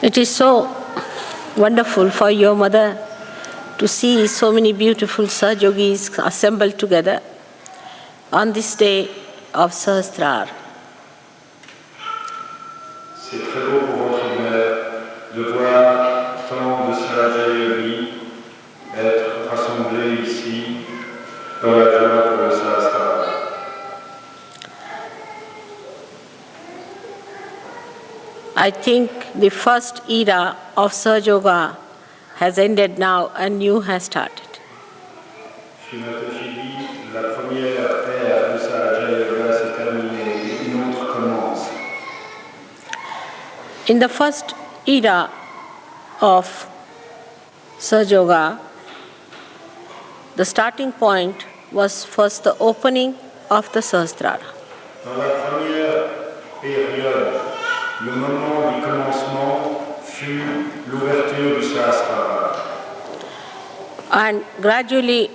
It is so wonderful for your mother to see so many beautiful Sahajogis assembled together on this day of Sahasrara. C'est très beau pour votre mère de voir tant de SahajaYogis être rassemblés ici dans la joie pour le Sahasrara. I think the first era of SahajaYoga has ended now and new has started. Shrimati dit, la première ère de SahajaYoga s'est terminée, une autre commence. In the first era of SahajaYoga, the starting point was first the opening of the Sahasrara. Dans la première période, le moment du commencement fut l'ouverture du Sahasrara. And gradually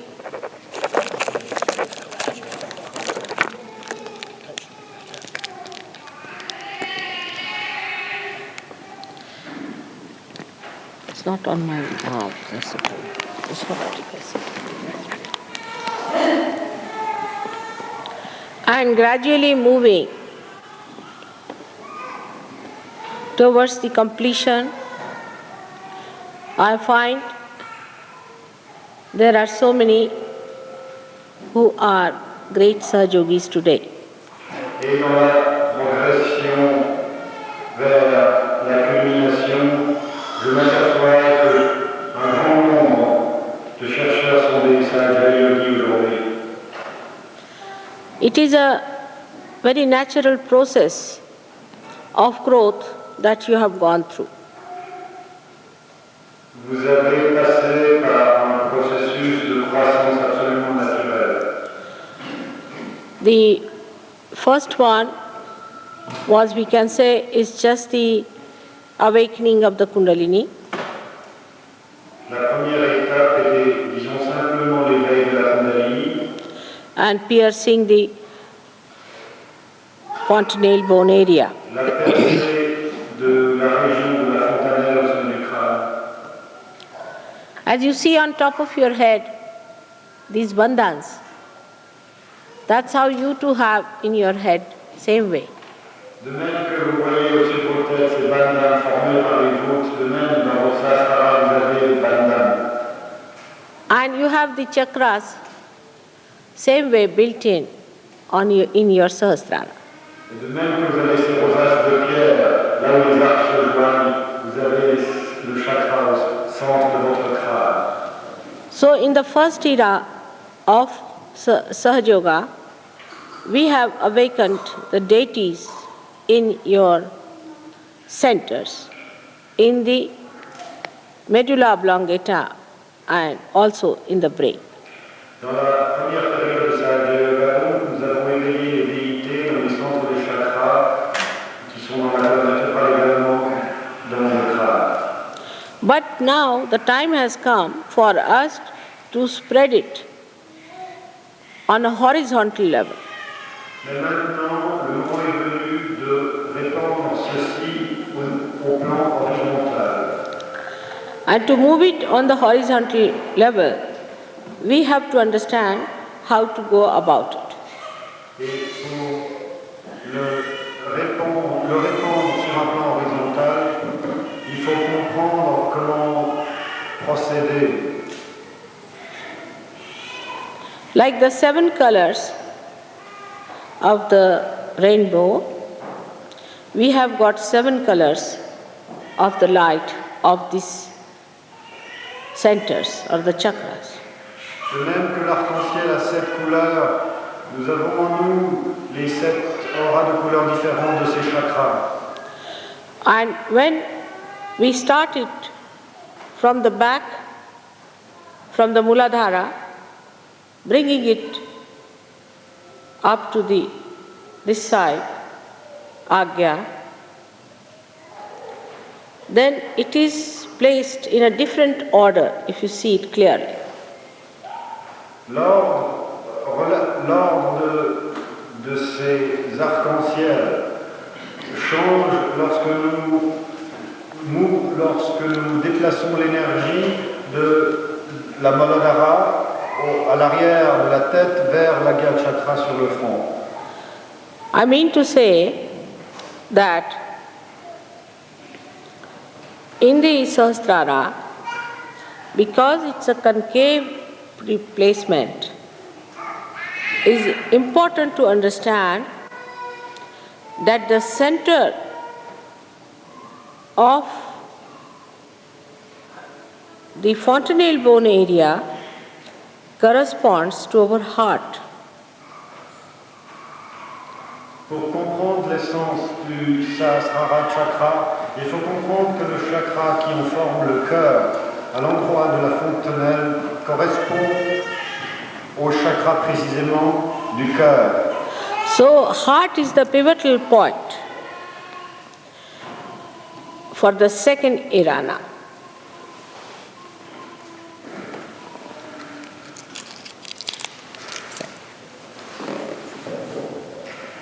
it's not on my that's okay. It's not and gradually moving towards the completion, I find there are so many who are great Sahajogis today. Et dans la progression vers la culmination, je m'aperçois qu'un grand nombre de chercheurs sont des SahajaYogis aujourd'hui. It is a very natural process of growth that you have gone through. Vous avez passé par un processus de croissance absolument naturel. The first one was, we can say, is just the awakening of the Kundalini. La première étape était, disons simplement, l'éveil de la Kundalini. And piercing the fontanelle bone area. La percée de la région de la fontanelle au sein du crâne. As you see on top of your head, these bandhans, that's how you too have in your head, same way. De même que vous voyez au-dessus de vos têtes ces bandhanes formés par les voûtes, de même dans votre Sahasrara vous avez des bandhanes. And you have the chakras, same way built in in your Sahasrara. Et de même que vous avez ces rosaces de pierre, là où les arcs se joignent, vous avez le chakra au centre de votre crâne. So in the first era of Sahajayoga, we have awakened the deities in your centers, in the medulla oblongata and also in the brain. Dans la première période de SahajaYoga, nous avons éveillé les déités dans les centres des chakras qui sont dans la colonne, pas également dans le crâne. But now the time has come for us to spread it on a horizontal level. Mais maintenant, le moment est venu de répandre ceci au plan horizontal. And to move it on the horizontal level, we have to understand how to go about it. Et pour le répandre sur un plan horizontal, il faut comprendre comment procéder. Like the 7 colors of the rainbow, we have got 7 colors of the light of these centers or the chakras. De même que l'arc-en-ciel a 7 couleurs, nous avons en nous les 7 auras de couleurs différentes de ces chakras. And when we start it from the back, from the Muladhara, bringing it up to this side, Agya, then it is placed in a different order if you see it clearly. L'ordre de ces arcs-en-ciel change lorsque nous déplaçons l'énergie de la Muladhara à l'arrière de la tête vers l'Agya Chakra sur le front. I mean to say that in the Sahasrara, because it's a concave placement, it is important to understand that the center of the fontanelle bone area corresponds to our heart. Pour comprendre l'essence du Sahasrara Chakra, il faut comprendre que le chakra qui en forme le cœur, à l'endroit de la fontanelle, correspond au chakra précisément du cœur. So, heart is the pivotal point for the second irana.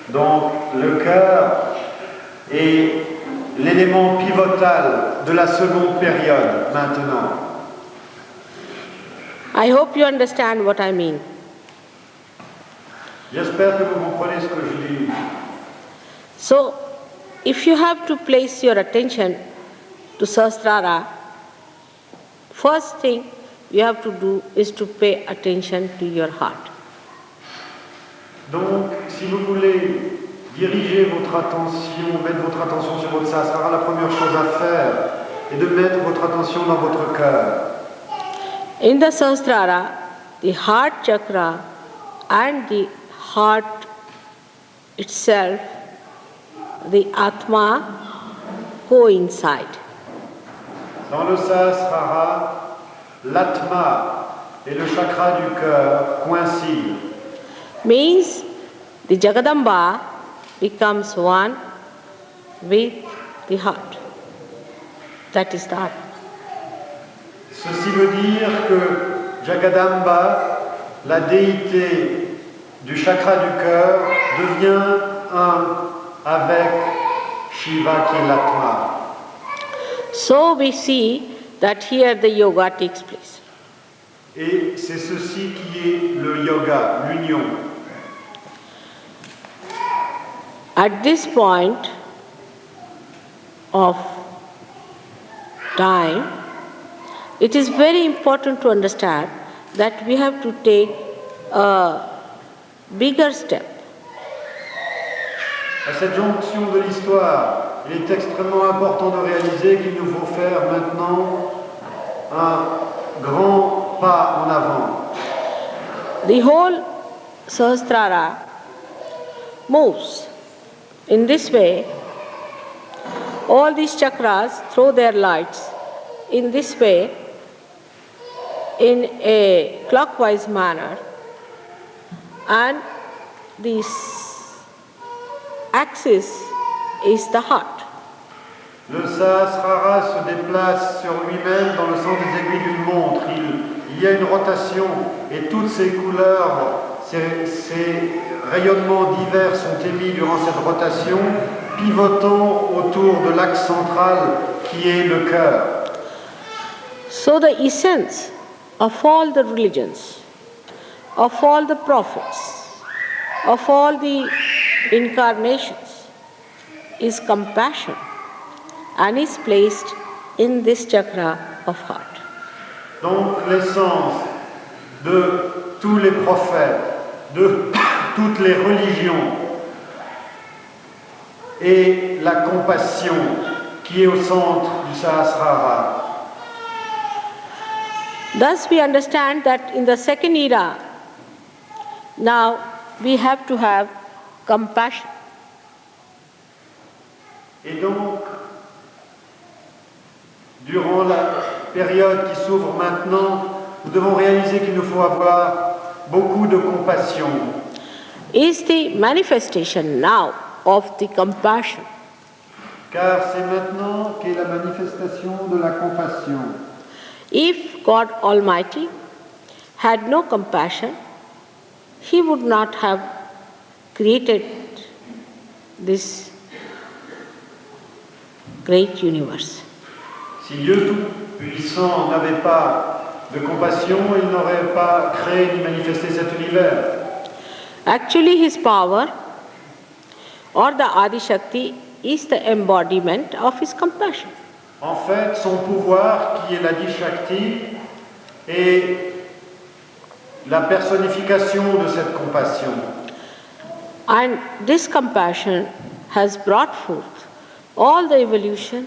Donc, le cœur est l'élément pivotal de la seconde période maintenant. I hope you understand what I mean. J'espère que vous comprenez ce que je dis. So, if you have to place your attention to Sahasrara, first thing you have to do is to pay attention to your heart. Donc, si vous voulez diriger votre attention, mettre votre attention sur votre Sahasrara, la première chose à faire est de mettre votre attention dans votre cœur. In the Sahasrara, the heart chakra and the heart itself, the Atma, coincide. Dans le Sahasrara, l'Atma et le chakra du cœur coïncident. Means the Jagadamba becomes one with the heart. That is the heart. Ceci veut dire que Jagadamba, la déité du chakra du cœur, devient un avec Shiva qui est l'Atma. So we see that here the yoga takes place. Et c'est ceci qui est le yoga, l'union. At this point of time, it is very important to understand that we have to take a bigger step. À cette jonction de l'histoire, il est extrêmement important de réaliser qu'il nous faut faire maintenant un grand pas en avant. The whole Sahasrara moves in this way. All these chakras throw their lights in this way in a clockwise manner, and this axis is the heart. Le Sahasrara se déplace sur lui-même dans le sens des aiguilles d'une montre. Il y a une rotation et toutes ces couleurs, ces rayonnements divers sont émis durant cette rotation, pivotant autour de l'axe central qui est le cœur. So the essence of all the religions, of all the prophets, of all the incarnations is compassion and is placed in this chakra of heart. Donc l'essence de tous les prophètes, de toutes les religions est la compassion qui est au centre du Sahasrara. Thus we understand that in the second era, now we have to have compassion. Et donc, durant la période qui s'ouvre maintenant, nous devons réaliser qu'il nous faut avoir beaucoup de compassion. Is the manifestation now of the compassion. Car c'est maintenant qu'est la manifestation de la compassion. If God Almighty had no compassion, He would not have created this great universe. Si Dieu Tout-Puissant n'avait pas de compassion, il n'aurait pas créé ni manifesté cet univers. Actually, his power or the Adi Shakti is the embodiment of his compassion. En fait, son pouvoir, qui est l'Adi Shakti, est la personnification de cette compassion. And this compassion has brought forth all the evolution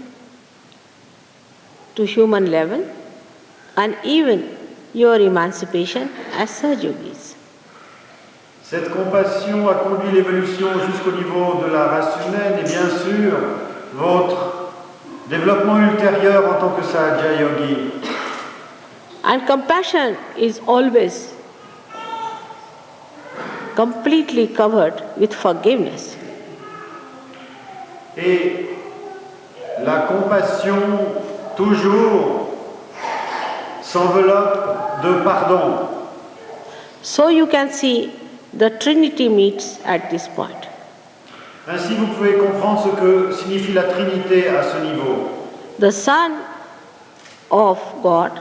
to human level and even your emancipation as SahajaYogis. Cette compassion a conduit l'évolution jusqu'au niveau de la race humaine et bien sûr votre développement ultérieur en tant que SahajaYogi. And compassion is always completely covered with forgiveness. Et la compassion toujours s'enveloppe de pardon. So you can see the Trinity meets at this point. Ainsi, vous pouvez comprendre ce que signifie la Trinité à ce niveau. The Son of God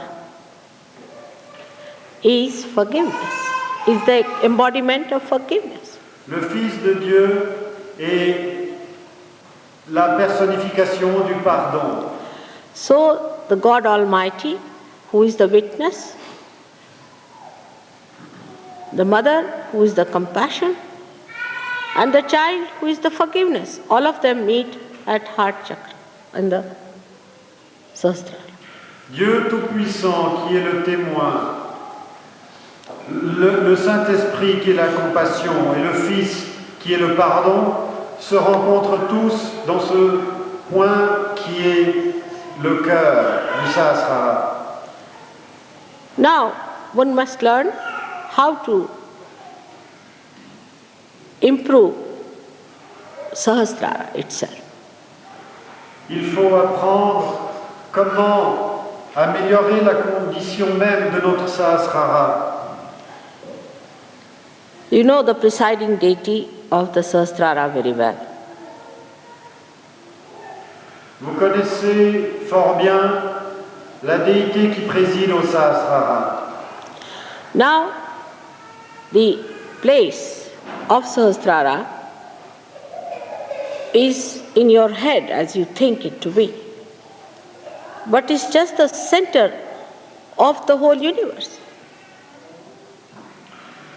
is forgiveness, is the embodiment of forgiveness. Le Fils de Dieu est la personnification du pardon. So the God Almighty, who is the witness, the mother who is the compassion, and the child who is the forgiveness, all of them meet at heart chakra in the Sahasrara. Dieu Tout-Puissant qui est le témoin, le Saint-Esprit qui est la compassion et le Fils qui est le pardon se rencontrent tous dans ce point qui est le cœur du Sahasrara. Now, one must learn how to improve Sahasrara itself. Il faut apprendre comment améliorer la condition même de notre Sahasrara. You know the presiding deity of the Sahasrara very well. Vous connaissez fort bien la déité qui préside au Sahasrara. Now, the place of Sahasrara is in your head as you think it to be, but it's just the center of the whole universe.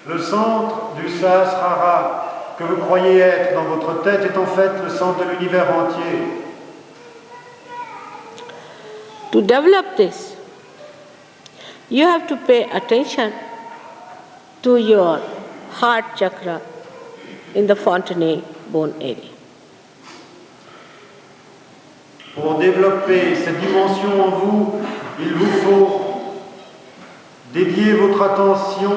Le centre du Sahasrara que vous croyez être dans votre tête est en fait le centre de l'univers entier. To develop this, you have to pay attention to your heart chakra in the fontanelle bone area. Pour développer cette dimension en vous, il vous faut dédier votre attention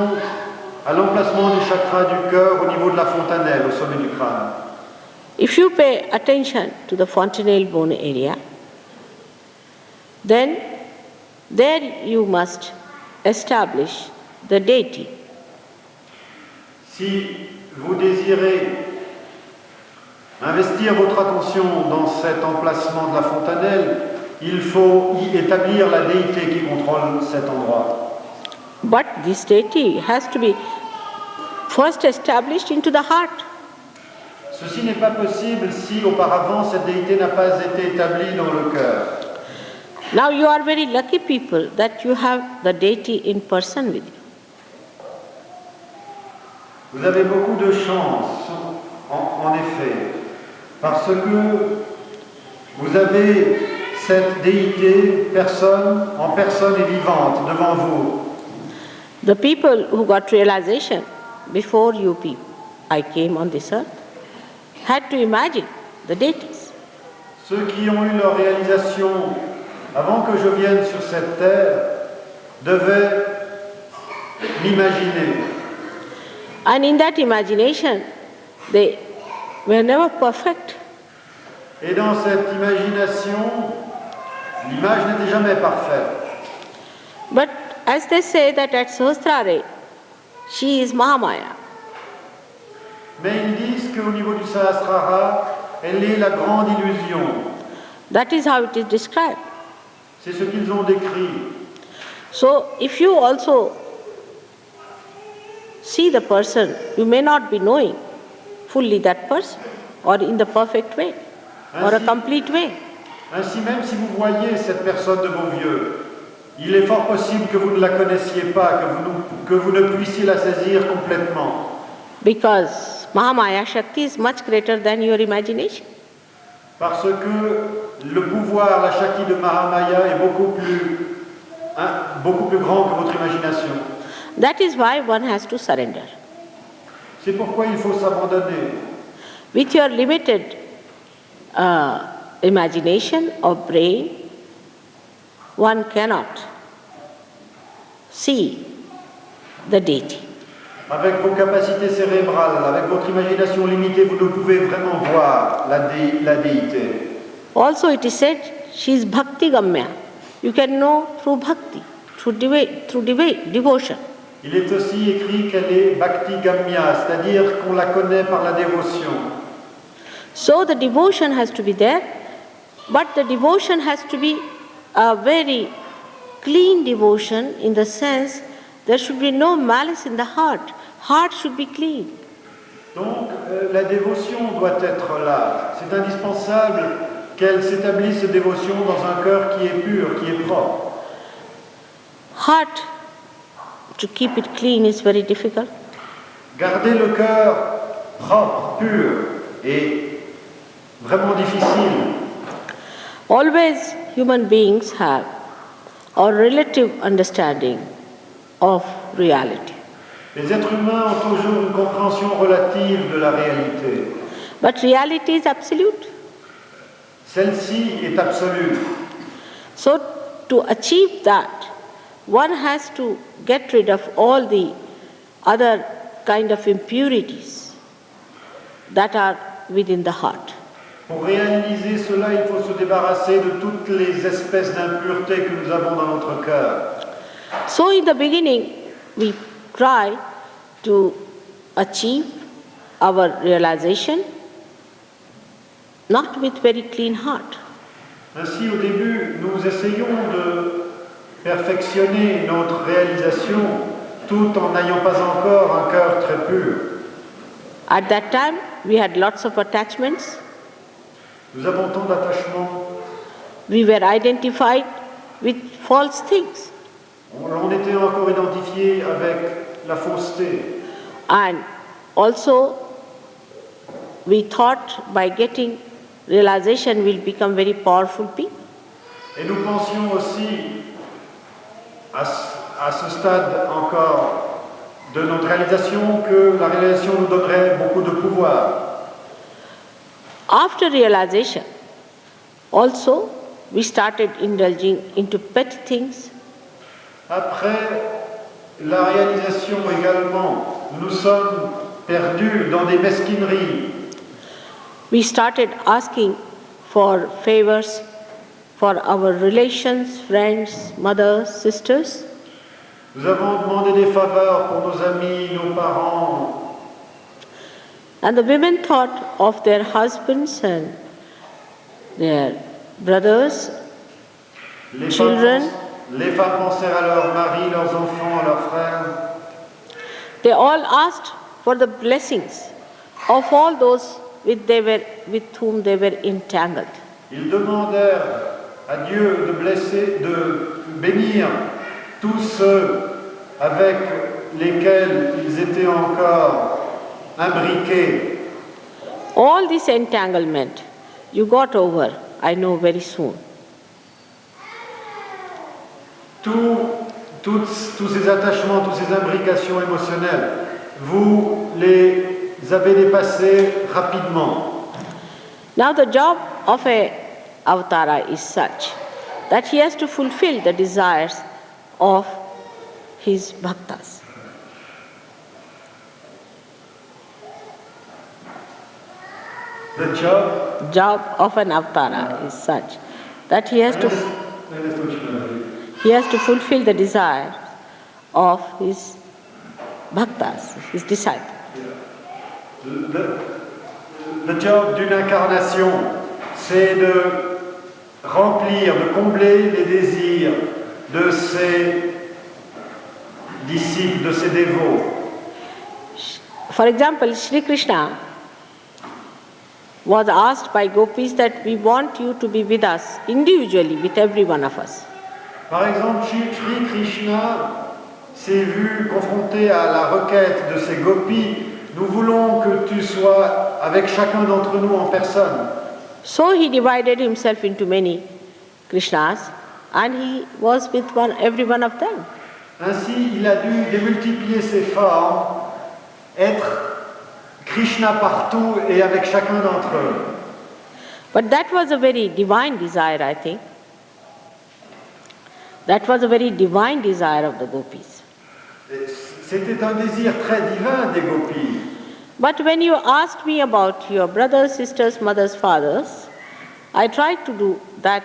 à l'emplacement du chakra du cœur au niveau de la fontanelle, au sommet du crâne. If you pay attention to the fontanelle bone area, then there you must establish the deity. Si vous désirez investir votre attention dans cet emplacement de la fontanelle, il faut y établir la déité qui contrôle cet endroit. But this deity has to be first established into the heart. Ceci n'est pas possible si auparavant cette déité n'a pas été établie dans le cœur. Now you are very lucky people that you have the deity in person with you. Vous avez beaucoup de chance, en effet, parce que vous avez cette déité en personne et vivante devant vous. The people who got realization before you people, I came on this earth, had to imagine the deities. Ceux qui ont eu leur réalisation avant que je vienne sur cette terre devaient m'imaginer. And in that imagination, they were never perfect. Et dans cette imagination, l'image n'était jamais parfaite. But as they say that at Sahasrara, she is Mahamaya. Mais ils disent qu'au niveau du Sahasrara, elle est la grande illusion. That is how it is described. C'est ce qu'ils ont décrit. So, if you also see the person, you may not be knowing fully that person, or in the perfect way, or a complete way. Ainsi, même si vous voyez cette personne de vos yeux, il est fort possible que vous ne la connaissiez pas, que vous ne puissiez la saisir complètement. Because Mahamaya Shakti is much greater than your imagination. Parce que le pouvoir, la Shakti de Mahamaya est beaucoup plus grand que votre imagination. That is why one has to surrender. C'est pourquoi il faut s'abandonner. With your limited imagination or brain, one cannot see the deity. Avec vos capacités cérébrales, avec votre imagination limitée, vous ne pouvez vraiment voir la déité. Also it is said, she is bhakti gamya. You can know through bhakti, through devotion. Il est aussi écrit qu'elle est bhakti gamya, c'est-à-dire qu'on la connaît par la dévotion. So the devotion has to be there, but the devotion has to be a very clean devotion in the sense there should be no malice in the heart. Heart should be clean. Donc la dévotion doit être là. C'est indispensable qu'elle s'établisse cette dévotion dans un cœur qui est pur, qui est propre. Heart, to keep it clean is very difficult. Garder le cœur propre, pur, est vraiment difficile. Always human beings have a relative understanding of reality. Les êtres humains ont toujours une compréhension relative de la réalité. But reality is absolute. Celle-ci est absolue. So to achieve that, one has to get rid of all the other kind of impurities that are within the heart. Pour réaliser cela, il faut se débarrasser de toutes les espèces d'impuretés que nous avons dans notre cœur. So in the beginning, we try to achieve our realization not with very clean heart. Ainsi, au début, nous essayons de perfectionner notre réalisation tout en n'ayant pas encore un cœur très pur. At that time, we had lots of attachments. Nous avons tant d'attachements. We were identified with false things. On était encore identifié avec la fausseté. And also, we thought by getting realization we'll become very powerful people. Et nous pensions aussi, à ce stade encore de notre réalisation, que la réalisation nous donnerait beaucoup de pouvoir. After realization, also, we started indulging into petty things. Après la réalisation également, nous sommes perdus dans des mesquineries. We started asking for favors for our relations, friends, mothers, sisters. Nous avons demandé des faveurs pour nos amis, nos parents. And the women thought of their husbands and their brothers, children. Les femmes pensèrent à leurs maris, leurs enfants, à leurs frères. They all asked for the blessings of all those with whom they were entangled. Ils demandèrent à Dieu de bénir tous ceux avec lesquels ils étaient encore imbriqués. All this entanglement you got over, I know, very soon. Tous ces attachements, toutes ces imbrications émotionnelles, vous les avez dépassés rapidement. Now the job of a avatara is such that he has to fulfill the desires of his bhaktas. The job of an avatara is such that he has to fulfill the desires of his bhaktas, his disciples. Le job d'une incarnation, c'est de remplir, de combler les désirs de ses disciples, de ses dévots. For example, Sri Krishna was asked by gopis that we want you to be with us individually, with every one of us. Par exemple, Sri Krishna s'est vu confronté à la requête de ses gopis. Nous voulons que tu sois avec chacun d'entre nous en personne. So he divided himself into many Krishnas and he was with every one of them. Ainsi, il a dû démultiplier ses formes, être Krishna partout et avec chacun d'entre eux. But that was a very divine desire, I think. That was a very divine desire of the gopis. C'était un désir très divin des gopis. But when you asked me about your brothers, sisters, mothers, fathers, I tried to do that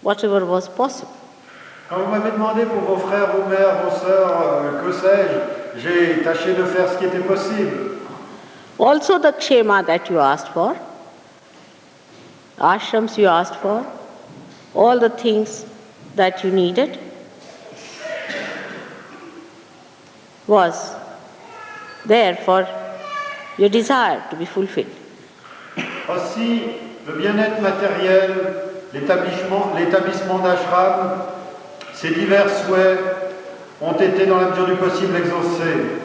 whatever was possible. Quand vous m'avez demandé pour vos frères, vos mères, vos sœurs, que sais-je, j'ai tâché de faire ce qui était possible. Also the kshema that you asked for, ashrams you asked for, all the things that you needed was there for your desire to be fulfilled. Aussi, le bien-être matériel, l'établissement d'ashram, ces divers souhaits ont été dans la mesure du possible exaucés.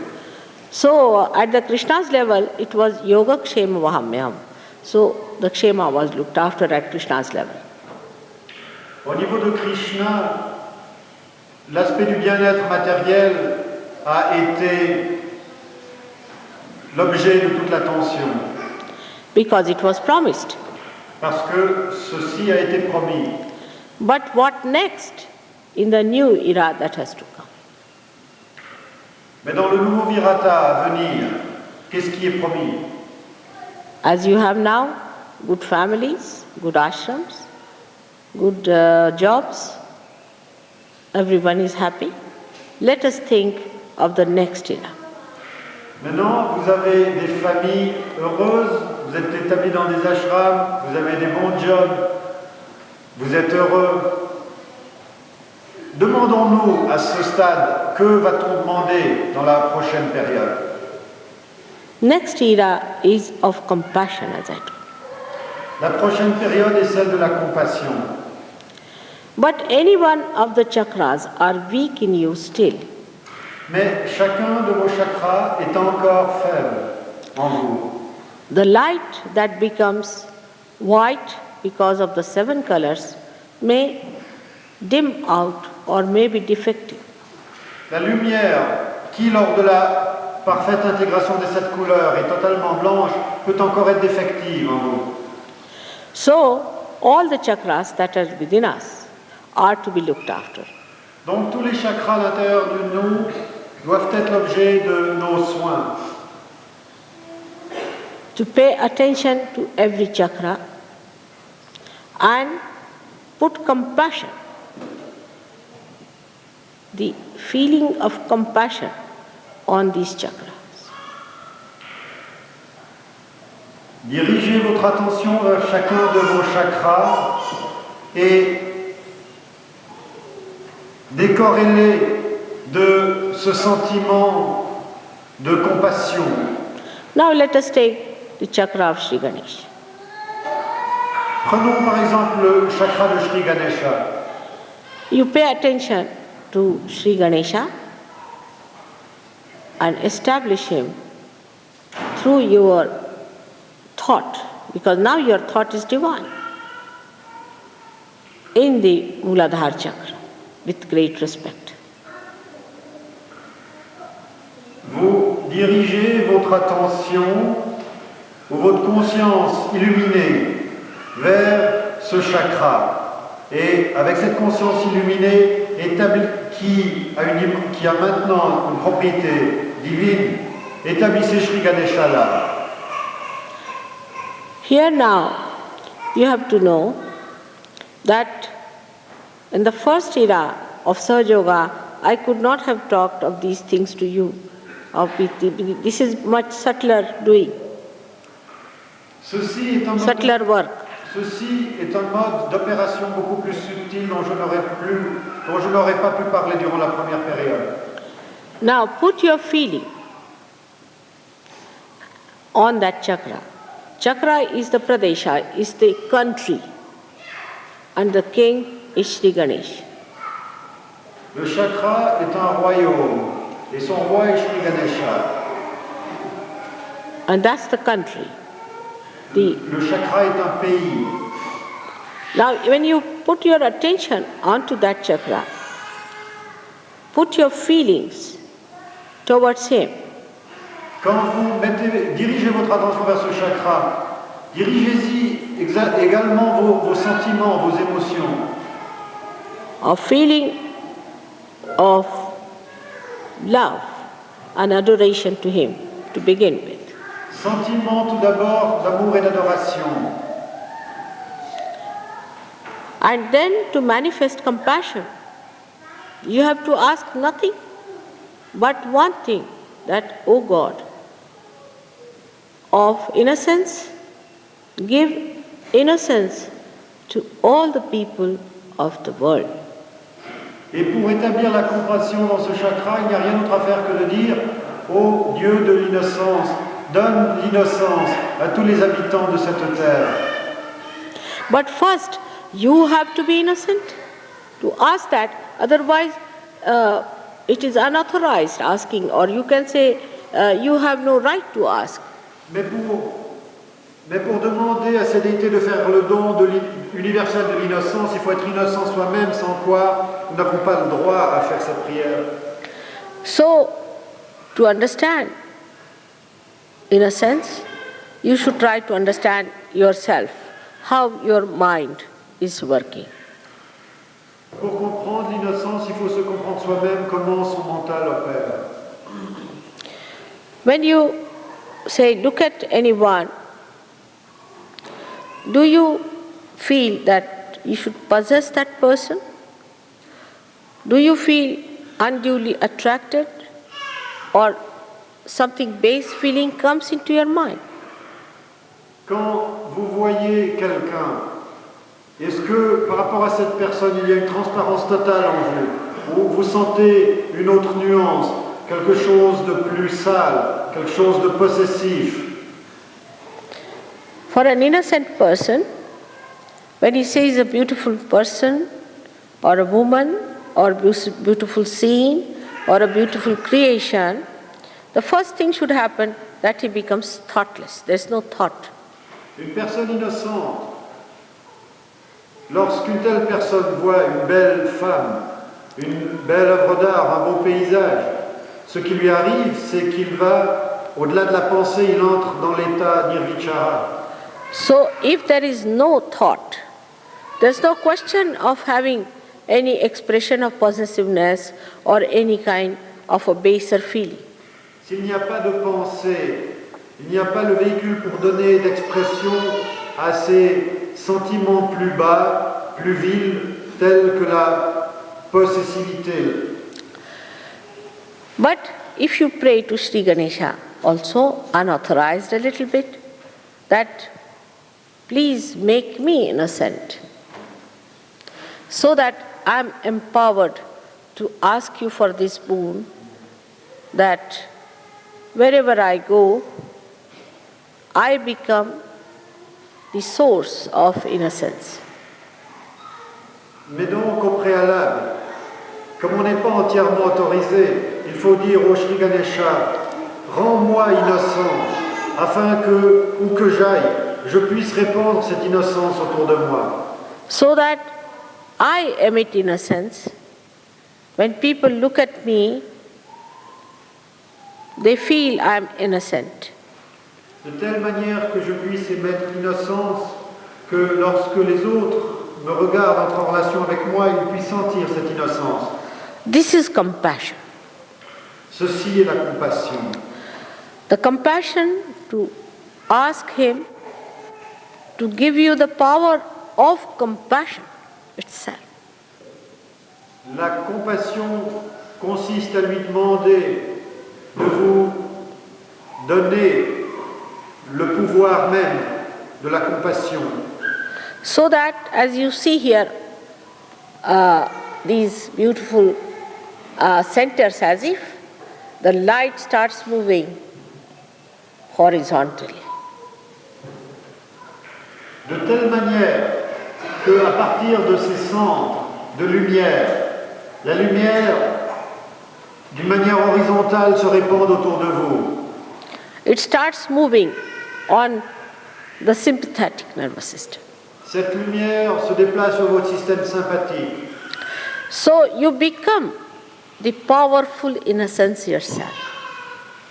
So at the Krishna's level, it was yoga kshema vahamyam. So the kshema was looked after at Krishna's level. Au niveau de Krishna, l'aspect du bien-être matériel a été l'objet de toute l'attention. Because it was promised. Parce que ceci a été promis. But what next in the new era that has to come? Mais dans le nouveau virata à venir, qu'est-ce qui est promis? As you have now good families, good ashrams, good jobs, everyone is happy. Let us think of the next era. Maintenant, vous avez des familles heureuses, vous êtes établis dans des ashrams, vous avez des bons jobs, vous êtes heureux. Demandons-nous à ce stade, que va-t-on demander dans la prochaine période? Next era is of compassion, as I told. La prochaine période est celle de la compassion. But any one of the chakras are weak in you still. Mais chacun de vos chakras est encore faible en vous. The light that becomes white because of the 7 colors may dim out or may be defective. La lumière qui, lors de la parfaite intégration des 7 couleurs, est totalement blanche, peut encore être défective en vous. So, all the chakras that are within us are to be looked after. Donc tous les chakras à l'intérieur de nous doivent être l'objet de nos soins. To pay attention to every chakra and put compassion, the feeling of compassion on these chakras. Dirigez votre attention vers chacun de vos chakras et décorrélez de ce sentiment de compassion. Now let us take the chakra of Sri Ganesha. Prenons par exemple le chakra de Sri Ganesha. You pay attention to Sri Ganesha and establish him through your thought, because now your thought is divine, in the Muladhara chakra, with great respect. Vous dirigez votre attention ou votre conscience illuminée vers ce chakra. Et avec cette conscience illuminée qui a maintenant une propriété divine, établissez Sri Ganesha là. Here now, you have to know that in the first era of SahajaYoga, I could not have talked of these things to you. This is much subtler doing, Ceci est un subtler work. Ceci est un mode d'opération beaucoup plus subtil dont je n'aurais pas pu parler durant la première période. Now put your feeling on that chakra. Chakra is the Pradesha, is the country, and the king is Sri Ganesh. Le chakra est un royaume et son roi est Sri Ganesha. And that's the country. Le chakra est un pays. Now when you put your attention onto that chakra, put your feelings towards him. Quand vous dirigez votre attention vers ce chakra, dirigez-y également vos sentiments, vos émotions. A feeling of love and adoration to him, to begin with. Sentiment tout d'abord d'amour et d'adoration. And then to manifest compassion, you have to ask nothing but one thing, that, O God, of innocence, give innocence to all the people of the world. Et pour établir la compassion dans ce chakra, il n'y a rien d'autre à faire que de dire, ô Dieu de l'innocence, donne l'innocence à tous les habitants de cette terre. But first, you have to be innocent to ask that, otherwise it is unauthorized asking, or you can say you have no right to ask. Mais pour demander à ces déités de faire le don universel de l'innocence, il faut être innocent soi-même, sans quoi nous n'avons pas le droit à faire cette prière. So, to understand innocence, you should try to understand yourself, how your mind is working. Pour comprendre l'innocence, il faut se comprendre soi-même comment son mental opère. When you say, look at anyone, do you feel that you should possess that person? Do you feel unduly attracted, or something base feeling comes into your mind? Quand vous voyez quelqu'un, est-ce que par rapport à cette personne, il y a une transparence totale en vous, ou vous sentez une autre nuance, quelque chose de plus sale, quelque chose de possessif? For an innocent person, when he sees a beautiful person, or a woman, or a beautiful scene, or a beautiful creation, the first thing should happen that he becomes thoughtless. There is no thought. Une personne innocente, lorsqu'une telle personne voit une belle femme, une belle œuvre d'art, un beau paysage, ce qui lui arrive, c'est qu'il va, au-delà de la pensée, il entre dans l'état nirvichara. So if there is no thought, there is no question of having any expression of possessiveness or any kind of a baser feeling. S'il n'y a pas de pensée, il n'y a pas le véhicule pour donner d'expression à ces sentiments plus bas, plus vils, tels que la possessivité. But if you pray to Sri Ganesha, also unauthorized a little bit, that please make me innocent, so that I am empowered to ask you for this boon, that wherever I go, I become the source of innocence. Mais donc au préalable, comme on n'est pas entièrement autorisé, il faut dire au Sri Ganesha, rends-moi innocent, afin que, où que j'aille, je puisse répandre cette innocence autour de moi. So that I emit innocence. When people look at me, they feel I am innocent. De telle manière que je puisse émettre l'innocence, que lorsque les autres me regardent, entrent en relation avec moi, ils puissent sentir cette innocence. This is compassion. Ceci est la compassion. The compassion to ask him to give you the power of compassion itself. La compassion consiste à lui demander de vous donner le pouvoir même de la compassion. So that, as you see here, these beautiful centers, as if the light starts moving horizontally. De telle manière qu'à partir de ces centres de lumière, la lumière, d'une manière horizontale, se répand autour de vous. It starts moving on the sympathetic nervous system. Cette lumière se déplace sur votre système sympathique. So you become the powerful innocence yourself.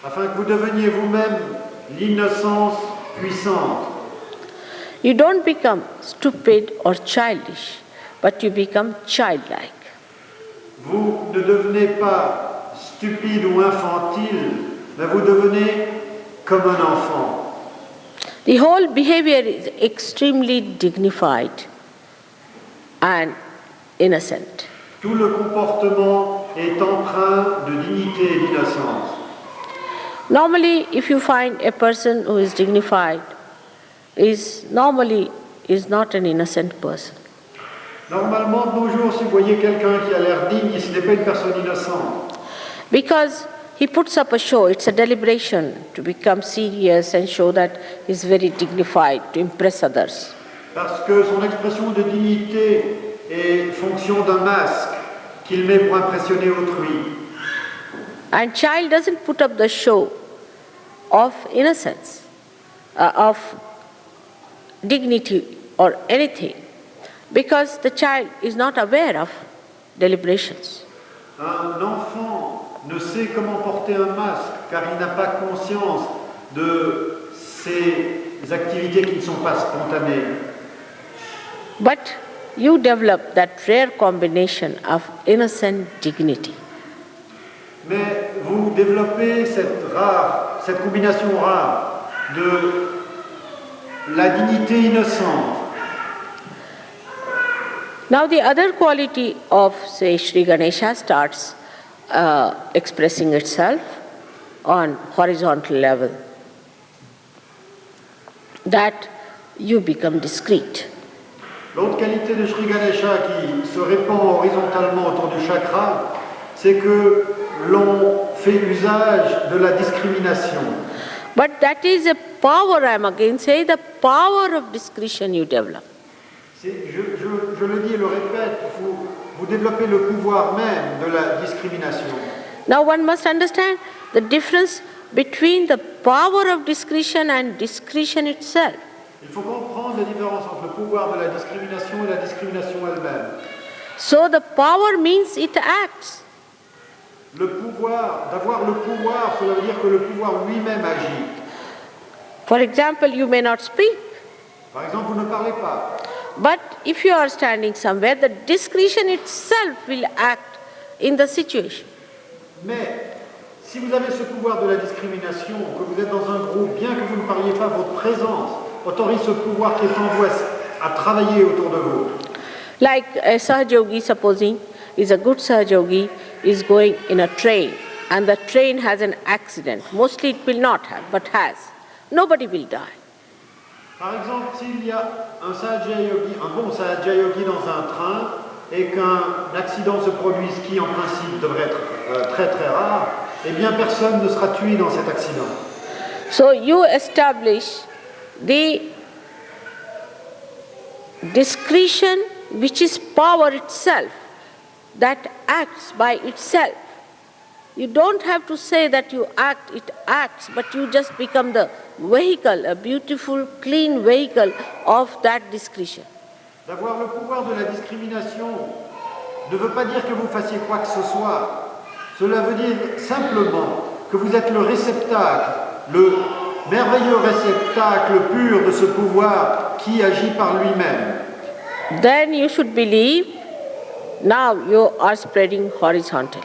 Afin que vous deveniez vous-même l'innocence puissante. You don't become stupid or childish, but you become childlike. Vous ne devenez pas stupide ou infantile, mais vous devenez comme un enfant. The whole behavior is extremely dignified and innocent. Tout le comportement est empreint de dignité et d'innocence. Normally, if you find a person who is dignified, is not an innocent person. Normalement, de nos jours, si vous voyez quelqu'un qui a l'air digne, ce n'est pas une personne innocente. Because he puts up a show, it's a deliberation to become serious and show that he's very dignified, to impress others. Parce que son expression de dignité est fonction d'un masque qu'il met pour impressionner autrui. And child doesn't put up the show of innocence, of dignity or anything, because the child is not aware of deliberations. Un enfant ne sait comment porter un masque car il n'a pas conscience de ses activités qui ne sont pas spontanées. But you develop that rare combination of innocent dignity. Mais vous développez cette combinaison rare de la dignité innocente. Now the other quality of, say, Sri Ganesha starts expressing itself on horizontal level, that you become discreet. L'autre qualité de Sri Ganesha qui se répand horizontalement autour du chakra, c'est que l'on fait usage de la discrimination. But that is a power, I am again saying, the power of discretion you develop. Je le dis et le répète, vous développez le pouvoir même de la discrimination. Now one must understand the difference between the power of discretion and discretion itself. Il faut comprendre la différence entre le pouvoir de la discrimination et la discrimination elle-même. So the power means it acts. Le pouvoir, d'avoir le pouvoir, cela veut dire que le pouvoir lui-même agit. For example, you may not speak. Par exemple, vous ne parlez pas. But if you are standing somewhere, the discretion itself will act in the situation. Mais si vous avez ce pouvoir de la discrimination, que vous êtes dans un groupe, bien que vous ne parliez pas, votre présence autorise ce pouvoir qui est en vous à travailler autour de vous. Like a SahajaYogi, supposing, is a good SahajaYogi, is going in a train, and the train has an accident. Mostly it will not have, but has. Nobody will die. Par exemple, s'il y a un SahajaYogi, un bon SahajaYogi dans un train, et qu'un accident se produise qui, en principe, devrait être très très rare, eh bien personne ne sera tué dans cet accident. So you establish the discretion, which is power itself, that acts by itself. You don't have to say that you act, it acts, but you just become the vehicle, a beautiful, clean vehicle of that discretion. D'avoir le pouvoir de la discrimination ne veut pas dire que vous fassiez quoi que ce soit. Cela veut dire simplement que vous êtes le réceptacle, le merveilleux réceptacle pur de ce pouvoir qui agit par lui-même. Then you should believe, now you are spreading horizontally.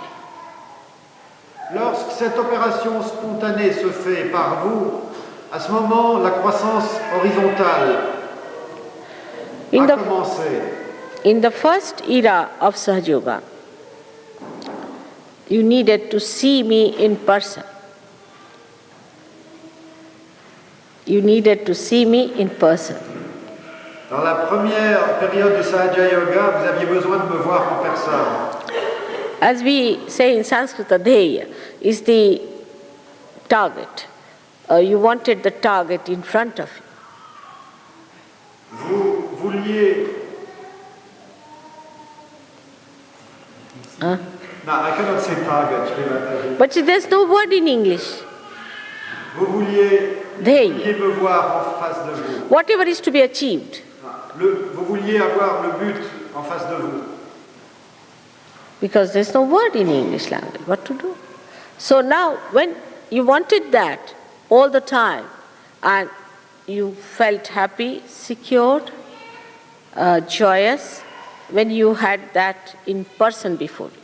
Lorsque cette opération spontanée se fait par vous, à ce moment, la croissance horizontale a commencé. In the first era of SahajaYoga, you needed to see me in person. You needed to see me in person. Dans la première période de SahajaYoga, vous aviez besoin de me voir en personne. As we say in Sanskrit, Dheya is the target. You wanted the target in front of you. Vous vouliez... Huh? No, I cannot say target, Srimataji. But there's no word in English. Vous vouliez me voir en face de vous. Whatever is to be achieved. Vous vouliez avoir le but en face de vous. Because there's no word in English language. What to do? So now, when you wanted that all the time, and you felt happy, secure, joyous, when you had that in person before you.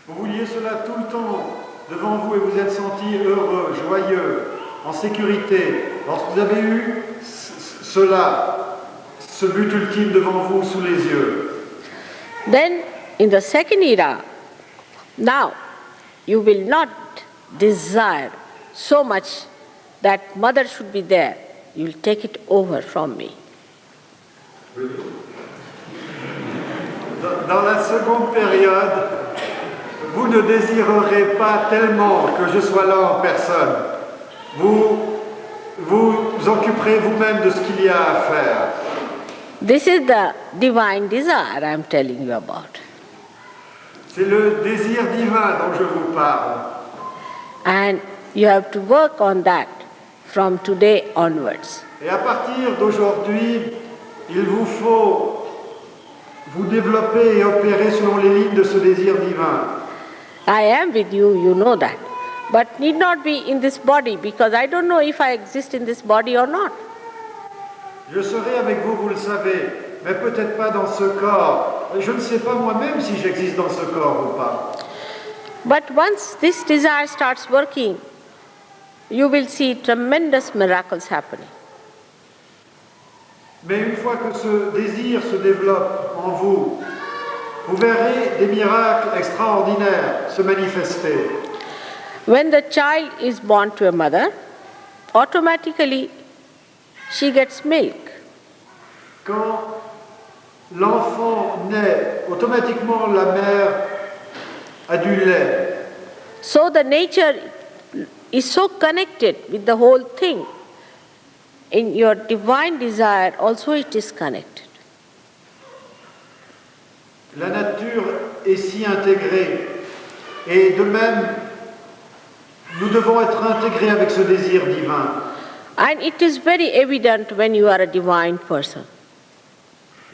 Vous vouliez cela tout le temps devant vous et vous êtes senti heureux, joyeux, en sécurité. Lorsque vous avez eu cela, ce but ultime devant vous sous les yeux. Then, in the second era, now you will not desire so much that mother should be there. You will take it over from me. Dans la seconde période, vous ne désirerez pas tellement que je sois là en personne. Vous vous occuperez vous-même de ce qu'il y a à faire. This is the divine desire I am telling you about. C'est le désir divin dont je vous parle. And you have to work on that from today onwards. Et à partir d'aujourd'hui, il vous faut vous développer et opérer selon les lignes de ce désir divin. I am with you, you know that. But need not be in this body because I don't know if I exist in this body or not. Je serai avec vous, vous le savez, mais peut-être pas dans ce corps. Je ne sais pas moi-même si j'existe dans ce corps ou pas. But once this desire starts working, you will see tremendous miracles happening. Mais une fois que ce désir se développe en vous, vous verrez des miracles extraordinaires se manifester. When the child is born to a mother, automatically she gets milk. Quand l'enfant naît, automatiquement la mère a du lait. So the nature is so connected with the whole thing. In your divine desire also it is connected. La nature est si intégrée. Et de même, nous devons être intégrés avec ce désir divin. And it is very evident when you are a divine person.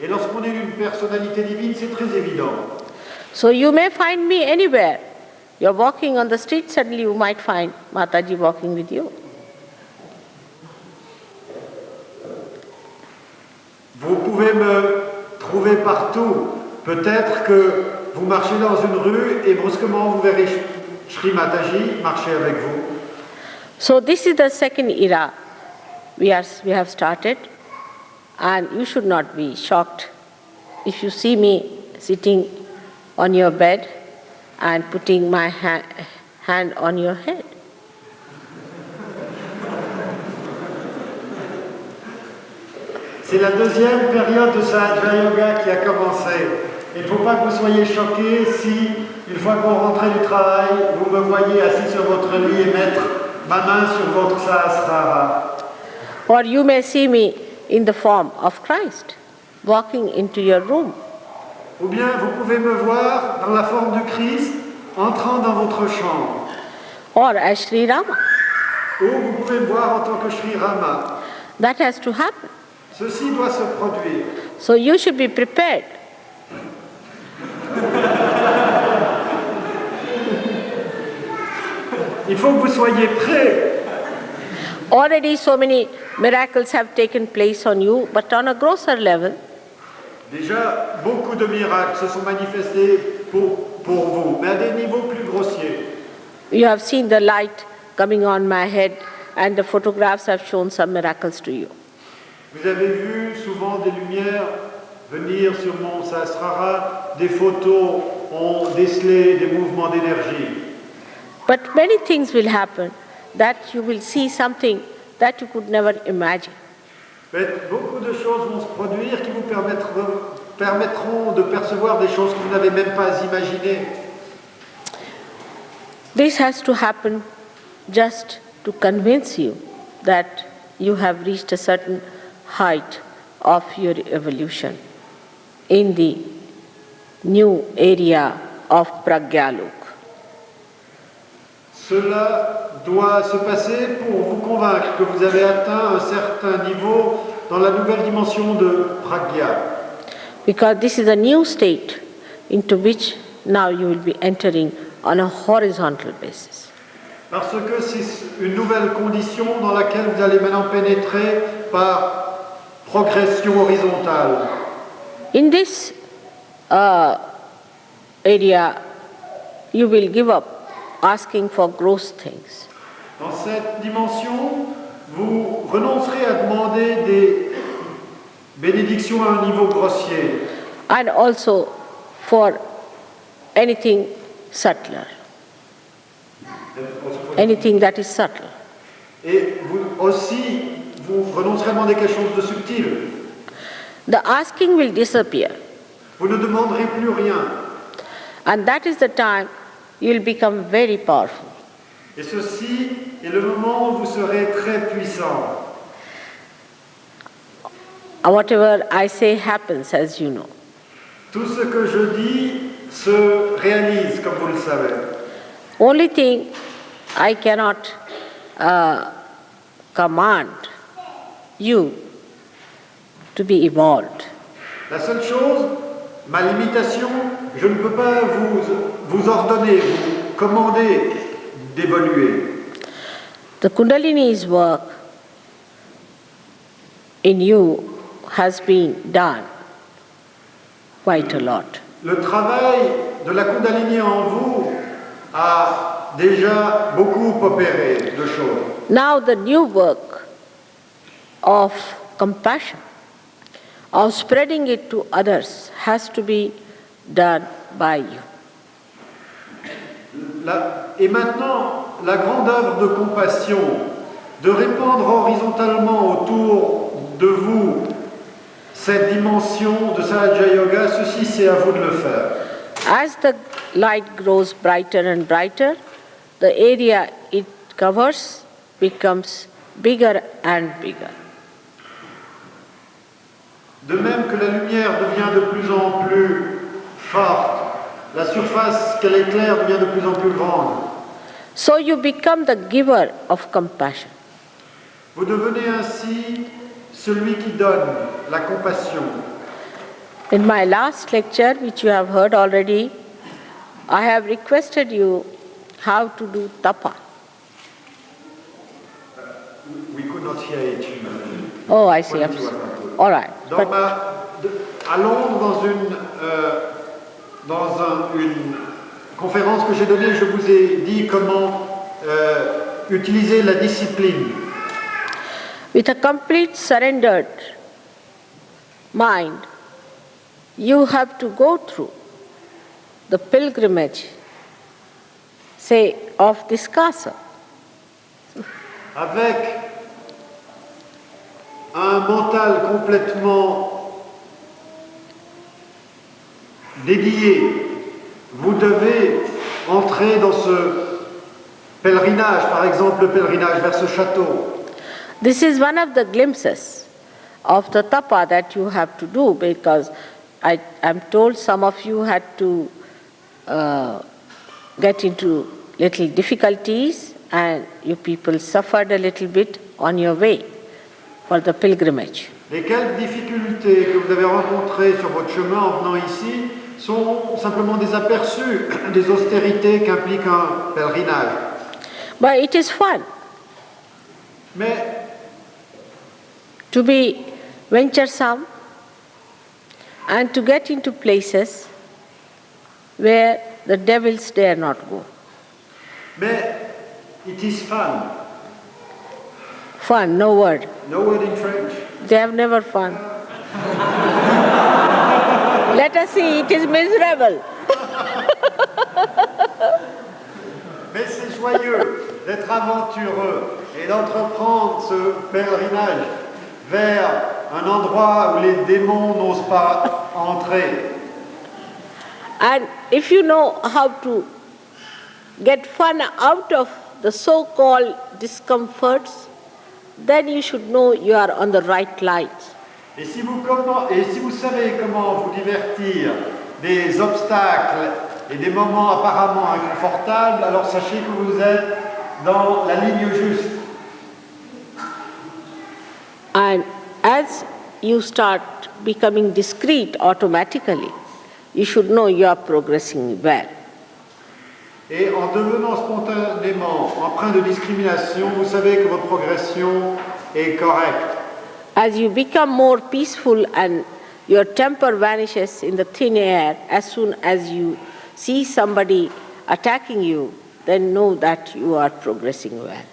Et lorsqu'on est une personnalité divine, c'est très évident. So you may find me anywhere. You're walking on the street, suddenly you might find Mataji walking with you. Vous pouvez me trouver partout. Peut-être que vous marchez dans une rue et brusquement vous verrez Sri Mataji marcher avec vous. So this is the second era we have started, and you should not be shocked if you see me sitting on your bed and putting my hand on your head. C'est la deuxième période de SahajaYoga qui a commencé. Il ne faut pas que vous soyez choqués si, une fois qu'on rentrait du travail, vous me voyez assis sur votre lit et mettre ma main sur votre Sahasrara. Or you may see me in the form of Christ, walking into your room. Ou bien vous pouvez me voir dans la forme du Christ entrant dans votre chambre. Or as Sri Rama. Ou vous pouvez me voir en tant que Sri Rama. That has to happen. Ceci doit se produire. So you should be prepared. Il faut que vous soyez prêts. Already so many miracles have taken place on you, but on a grosser level. Déjà, beaucoup de miracles se sont manifestés pour vous, mais à des niveaux plus grossiers. You have seen the light coming on my head, and the photographs have shown some miracles to you. Vous avez vu souvent des lumières venir sur mon Sahasrara, des photos ont décelé des mouvements d'énergie. But many things will happen that you will see something that you could never imagine. Mais beaucoup de choses vont se produire qui vous permettront de percevoir des choses que vous n'avez même pas imaginées. This has to happen just to convince you that you have reached a certain height of your evolution in the new area of Pragyalok. Cela doit se passer pour vous convaincre que vous avez atteint un certain niveau dans la nouvelle dimension de Pragya. Because this is a new state into which now you will be entering on a horizontal basis. Parce que c'est une nouvelle condition dans laquelle vous allez maintenant pénétrer par progression horizontale. In this area, you will give up asking for gross things. Dans cette dimension, vous renoncerez à demander des bénédictions à un niveau grossier. And also for anything subtler, anything that is subtle. Et vous renoncerez à demander quelque chose de subtil. The asking will disappear. Vous ne demanderez plus rien. And that is the time you will become very powerful. Et ceci est le moment où vous serez très puissant. Whatever I say happens, as you know. Tout ce que je dis se réalise, comme vous le savez. Only thing I cannot command you to be evolved. La seule chose, ma limitation, je ne peux pas vous ordonner, vous commander d'évoluer. The Kundalini's work in you has been done quite a lot. Le travail de la Kundalini en vous a déjà beaucoup opéré de choses. Now the new work of compassion, of spreading it to others, has to be done by you. Et maintenant, la grande œuvre de compassion, de répandre horizontalement autour de vous cette dimension de SahajaYoga, ceci c'est à vous de le faire. As the light grows brighter and brighter, the area it covers becomes bigger and bigger. De même que la lumière devient de plus en plus forte, la surface qu'elle éclaire devient de plus en plus grande. So you become the giver of compassion. Vous devenez ainsi celui qui donne la compassion. In my last lecture, which you have heard already, I have requested you how to do tapa. We could not hear it. Oh, I see. All right. À Londres, dans une conférence que j'ai donnée, je vous ai dit comment utiliser la discipline. With a complete surrendered mind, you have to go through the pilgrimage, say, of this castle. Avec un mental complètement dédié, vous devez entrer dans ce pèlerinage, par exemple le pèlerinage vers ce château. This is one of the glimpses of the tapa that you have to do, because I'm told some of you had to get into little difficulties and you people suffered a little bit on your way for the pilgrimage. Les quelques difficultés que vous avez rencontrées sur votre chemin en venant ici sont simplement des aperçus des austérités qu'implique un pèlerinage. But it is fun. Mais to be venturesome and to get into places where the devils dare not go. Mais it is fun. Fun, no word. No word in French. They have never fun. Let us see, it is miserable. Mais c'est joyeux d'être aventureux et d'entreprendre ce pèlerinage vers un endroit où les démons n'osent pas entrer. And if you know how to get fun out of the so-called discomforts, then you should know you are on the right light. Et si vous savez comment vous divertir des obstacles et des moments apparemment inconfortables, alors sachez que vous êtes dans la ligne juste. And as you start becoming discreet automatically, you should know you are progressing well. Et en devenant spontanément empreint de discrimination, vous savez que votre progression est correcte. As you become more peaceful and your temper vanishes in the thin air, as soon as you see somebody attacking you, then know that you are progressing well.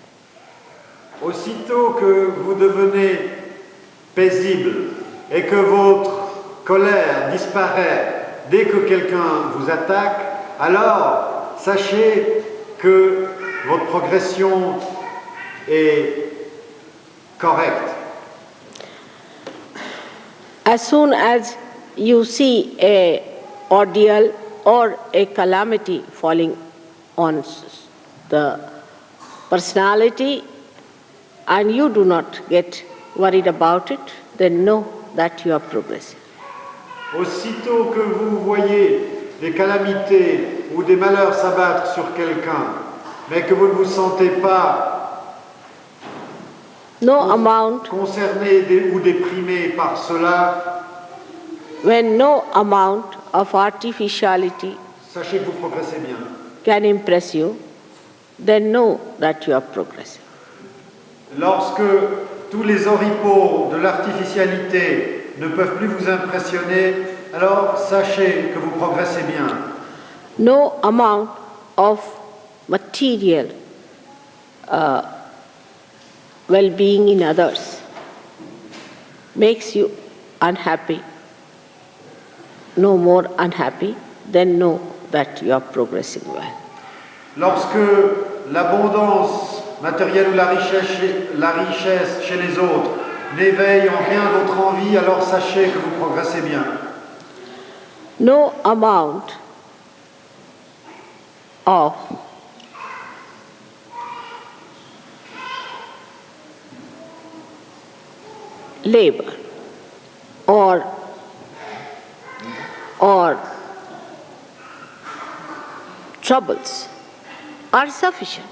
Aussitôt que vous devenez paisible et que votre colère disparaît dès que quelqu'un vous attaque, alors sachez que votre progression est correcte. As soon as you see an ordeal or a calamity falling on the personality and you do not get worried about it, then know that you are progressing. Aussitôt que vous voyez des calamités ou des malheurs s'abattre sur quelqu'un, mais que vous ne vous sentez pas concerné ou déprimé par cela, when no amount of artificiality sachez que vous progressez bien. Can impress you, then know that you are progressing. Lorsque tous les oripeaux de l'artificialité ne peuvent plus vous impressionner, alors sachez que vous progressez bien. No amount of material well-being in others makes you unhappy, no more unhappy, then know that you are progressing well. Lorsque l'abondance matérielle ou la richesse chez les autres n'éveille en rien votre envie, alors sachez que vous progressez bien. No amount of labor or troubles are sufficient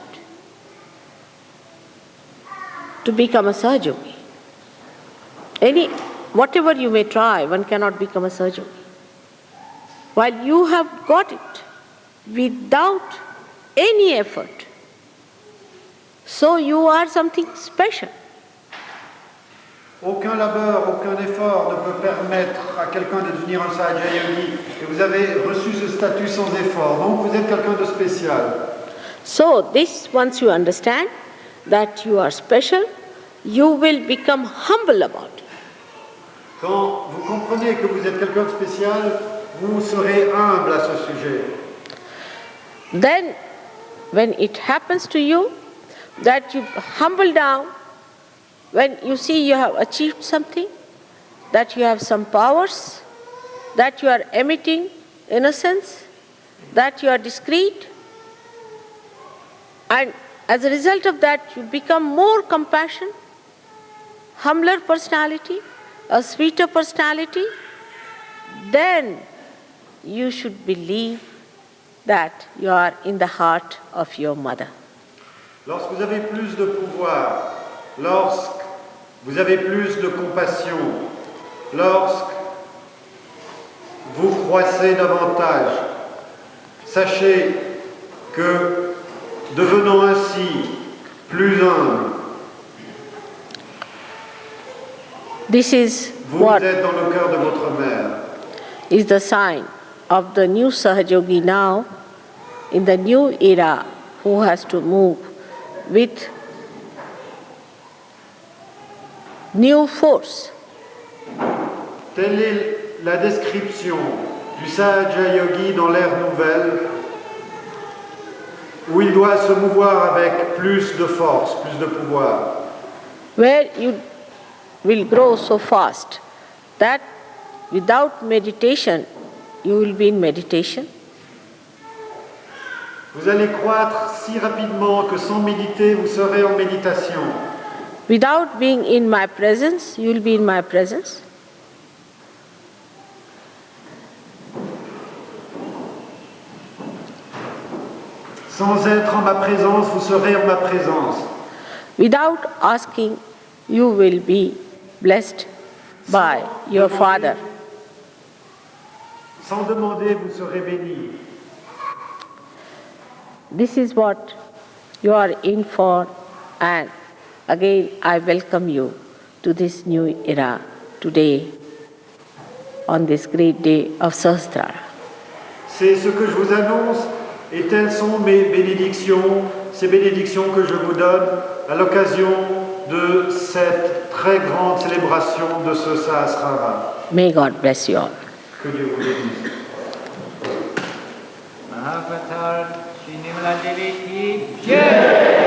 to become a SahajaYogi. Whatever you may try, one cannot become a SahajaYogi. While you have got it without any effort, so you are something special. Aucun labeur, aucun effort ne peut permettre à quelqu'un de devenir un SahajaYogi. Et vous avez reçu ce statut sans effort. Donc vous êtes quelqu'un de spécial. So this, once you understand that you are special, you will become humble about it. Quand vous comprenez que vous êtes quelqu'un de spécial, vous serez humble à ce sujet. Then, when it happens to you that you humble down, when you see you have achieved something, that you have some powers, that you are emitting innocence, that you are discreet, and as a result of that you become more compassionate, humbler personality, a sweeter personality, then you should believe that you are in the heart of your mother. Lorsque vous avez plus de pouvoir, lorsque vous avez plus de compassion, lorsque vous croissez davantage, sachez que devenant ainsi plus humble, this is vous what êtes dans le cœur de votre mère. Is the sign of the new SahajaYogi now, in the new era, who has to move with new force. Telle est la description du SahajaYogi dans l'ère nouvelle, où il doit se mouvoir avec plus de force, plus de pouvoir. Where you will grow so fast that without meditation, you will be in meditation. Vous allez croître si rapidement que sans méditer, vous serez en méditation. Without being in my presence, you will be in my presence. Sans être en ma présence, vous serez en ma présence. Without asking, you will be blessed by your Father. Sans demander, vous serez béni. This is what you are in for, and again I welcome you to this new era today on this great day of Sahastrara. C'est ce que je vous annonce et telles sont mes bénédictions, ces bénédictions que je vous donne à l'occasion de cette très grande célébration de ce Sahasrara. May God bless you all. Que Dieu vous bénisse. Maha Sahastrara Puja.